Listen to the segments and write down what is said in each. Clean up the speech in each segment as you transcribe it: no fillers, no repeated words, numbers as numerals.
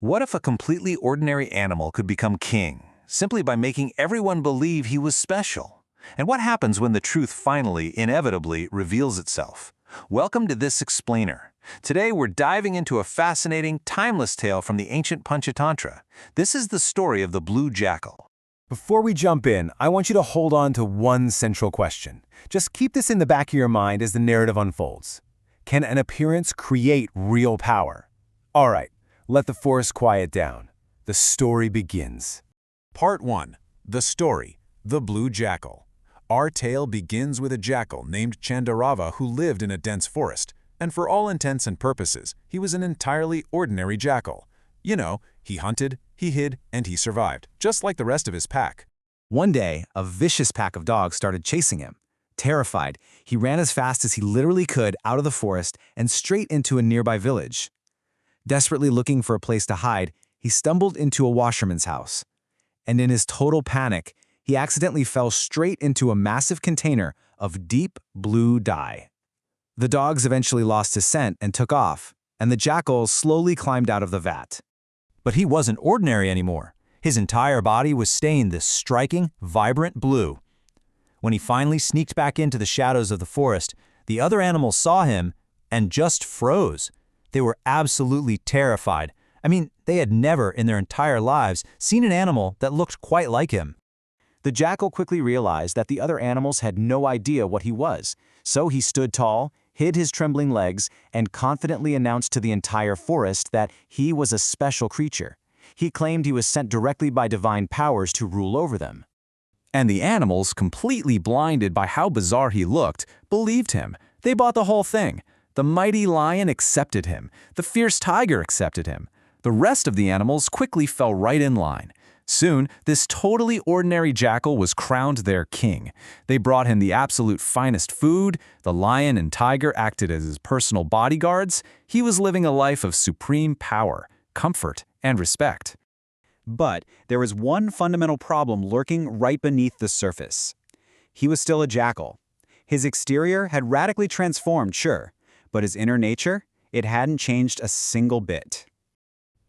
What if a completely ordinary animal could become king, simply by making everyone believe he was special? And what happens when the truth finally, inevitably, reveals itself? Welcome to This Explainer. Today we're diving into a fascinating, timeless tale from the ancient Panchatantra. This is the story of the Blue Jackal. Before we jump in, I want you to hold on to one central question. Just keep this in the back of your mind as the narrative unfolds. Can an appearance create real power? All right, let the forest quiet down. The story begins. Part 1. The Story, the Blue Jackal. Our tale begins with a jackal named Chandarava who lived in a dense forest, and for all intents and purposes, he was an entirely ordinary jackal. You know, he hunted, he hid, and he survived, just like the rest of his pack. One day, a vicious pack of dogs started chasing him. Terrified, he ran as fast as he literally could out of the forest and straight into a nearby village. Desperately looking for a place to hide, he stumbled into a washerman's house. And in his total panic, he accidentally fell straight into a massive container of deep blue dye. The dogs eventually lost his scent and took off, and the jackal slowly climbed out of the vat. But he wasn't ordinary anymore. His entire body was stained this striking, vibrant blue. When he finally sneaked back into the shadows of the forest, the other animals saw him and just froze. They were absolutely terrified. I mean, they had never in their entire lives seen an animal that looked quite like him. The jackal quickly realized that the other animals had no idea what he was, so he stood tall, hid his trembling legs, and confidently announced to the entire forest that he was a special creature. He claimed he was sent directly by divine powers to rule over them. And the animals, completely blinded by how bizarre he looked, believed him. They bought the whole thing. The mighty lion accepted him. The fierce tiger accepted him. The rest of the animals quickly fell right in line. Soon, this totally ordinary jackal was crowned their king. They brought him the absolute finest food. The lion and tiger acted as his personal bodyguards. He was living a life of supreme power, comfort, and respect. But there was one fundamental problem lurking right beneath the surface. He was still a jackal. His exterior had radically transformed, sure, but his inner nature, it hadn't changed a single bit.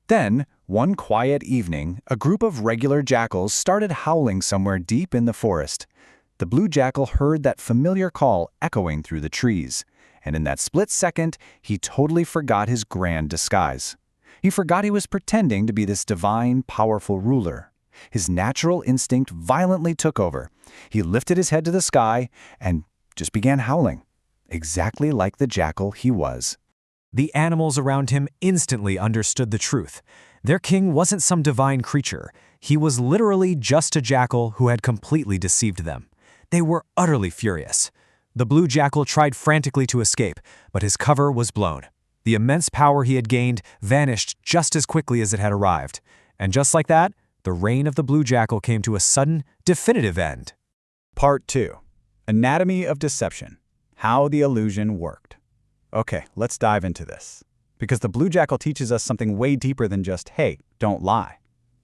Then, one quiet evening, a group of regular jackals started howling somewhere deep in the forest. The blue jackal heard that familiar call echoing through the trees, and in that split second, he totally forgot his grand disguise. He forgot he was pretending to be this divine, powerful ruler. His natural instinct violently took over. He lifted his head to the sky and just began howling, exactly like the jackal he was. The animals around him instantly understood the truth. Their king wasn't some divine creature. He was literally just a jackal who had completely deceived them. They were utterly furious. The blue jackal tried frantically to escape, but his cover was blown. The immense power he had gained vanished just as quickly as it had arrived. And just like that, the reign of the blue jackal came to a sudden, definitive end. Part 2. Anatomy of Deception. How the illusion worked. Okay, let's dive into this. Because the blue jackal teaches us something way deeper than just, hey, don't lie.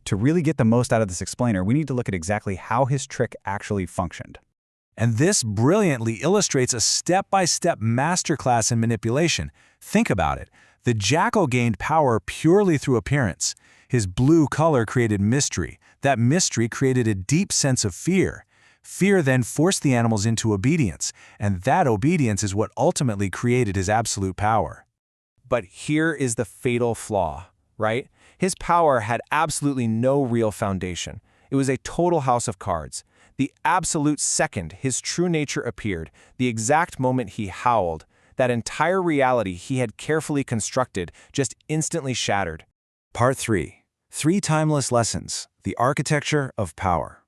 To really get the most out of this explainer, we need to look at exactly how his trick actually functioned. And this brilliantly illustrates a step-by-step masterclass in manipulation. Think about it. The jackal gained power purely through appearance. His blue color created mystery. That mystery created a deep sense of fear. Fear then forced the animals into obedience, and that obedience is what ultimately created his absolute power. But here is the fatal flaw, right? His power had absolutely no real foundation. It was a total house of cards. The absolute second his true nature appeared, the exact moment he howled, that entire reality he had carefully constructed just instantly shattered. Part 3. 3 timeless lessons, the architecture of power.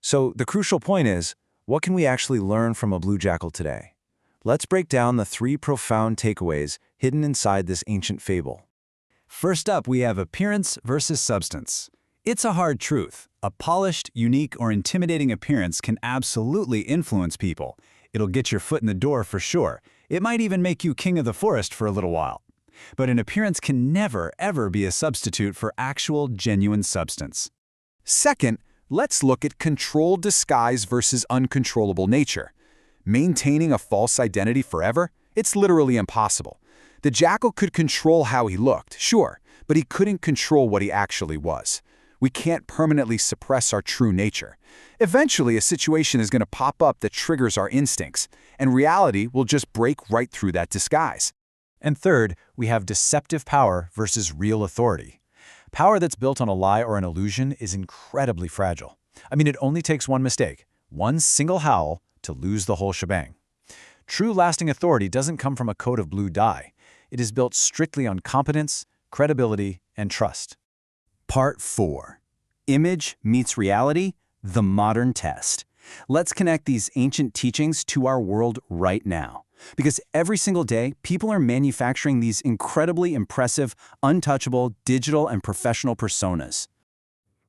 So the crucial point is, what can we actually learn from a blue jackal today? Let's break down the 3 profound takeaways hidden inside this ancient fable. First up, we have appearance versus substance. It's a hard truth. A polished, unique, or intimidating appearance can absolutely influence people. It'll get your foot in the door for sure. It might even make you king of the forest for a little while. But an appearance can never, ever be a substitute for actual, genuine substance. Second, let's look at controlled disguise versus uncontrollable nature. Maintaining a false identity forever? It's literally impossible. The jackal could control how he looked, sure, but he couldn't control what he actually was. We can't permanently suppress our true nature. Eventually, a situation is going to pop up that triggers our instincts, and reality will just break right through that disguise. And third, we have deceptive power versus real authority. Power that's built on a lie or an illusion is incredibly fragile. I mean, it only takes one mistake, one single howl, to lose the whole shebang. True lasting authority doesn't come from a coat of blue dye. It is built strictly on competence, credibility, and trust. Part 4. Image meets reality, the modern test. Let's connect these ancient teachings to our world right now. Because every single day, people are manufacturing these incredibly impressive, untouchable, digital and professional personas.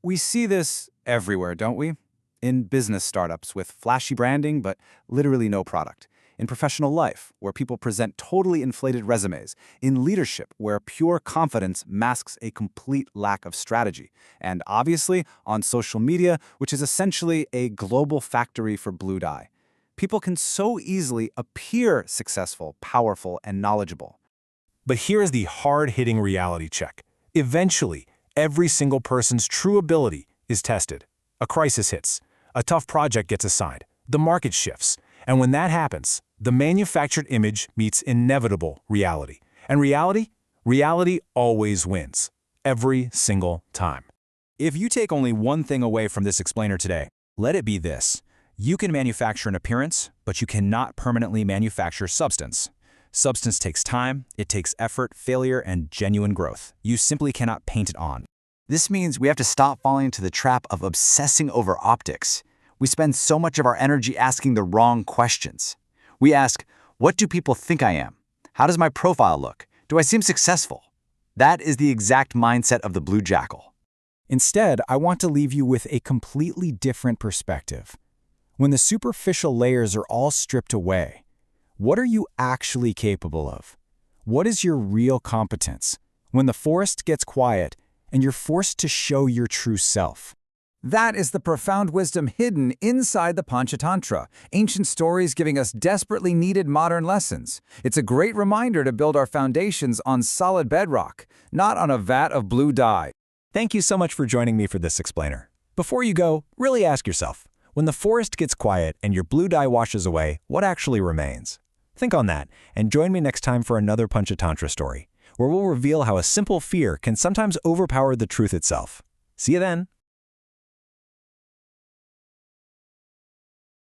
We see this everywhere, don't we? In business startups with flashy branding but literally no product. In professional life, where people present totally inflated resumes. In leadership, where pure confidence masks a complete lack of strategy. And obviously, on social media, which is essentially a global factory for blue dye. People can so easily appear successful, powerful, and knowledgeable. But here is the hard-hitting reality check. Eventually, every single person's true ability is tested. A crisis hits. A tough project gets assigned. The market shifts. And when that happens, the manufactured image meets inevitable reality. And reality always wins. Every single time. If you take only one thing away from this explainer today, let it be this. You can manufacture an appearance, but you cannot permanently manufacture substance. Substance takes time, it takes effort, failure, and genuine growth. You simply cannot paint it on. This means we have to stop falling into the trap of obsessing over optics. We spend so much of our energy asking the wrong questions. We ask, what do people think I am? How does my profile look? Do I seem successful? That is the exact mindset of the Blue Jackal. Instead, I want to leave you with a completely different perspective. When the superficial layers are all stripped away, what are you actually capable of? What is your real competence? When the forest gets quiet and you're forced to show your true self. That is the profound wisdom hidden inside the Panchatantra, ancient stories giving us desperately needed modern lessons. It's a great reminder to build our foundations on solid bedrock, not on a vat of blue dye. Thank you so much for joining me for this explainer. Before you go, really ask yourself, when the forest gets quiet and your blue dye washes away, what actually remains? Think on that, and join me next time for another Panchatantra story, where we'll reveal how a simple fear can sometimes overpower the truth itself. See you then!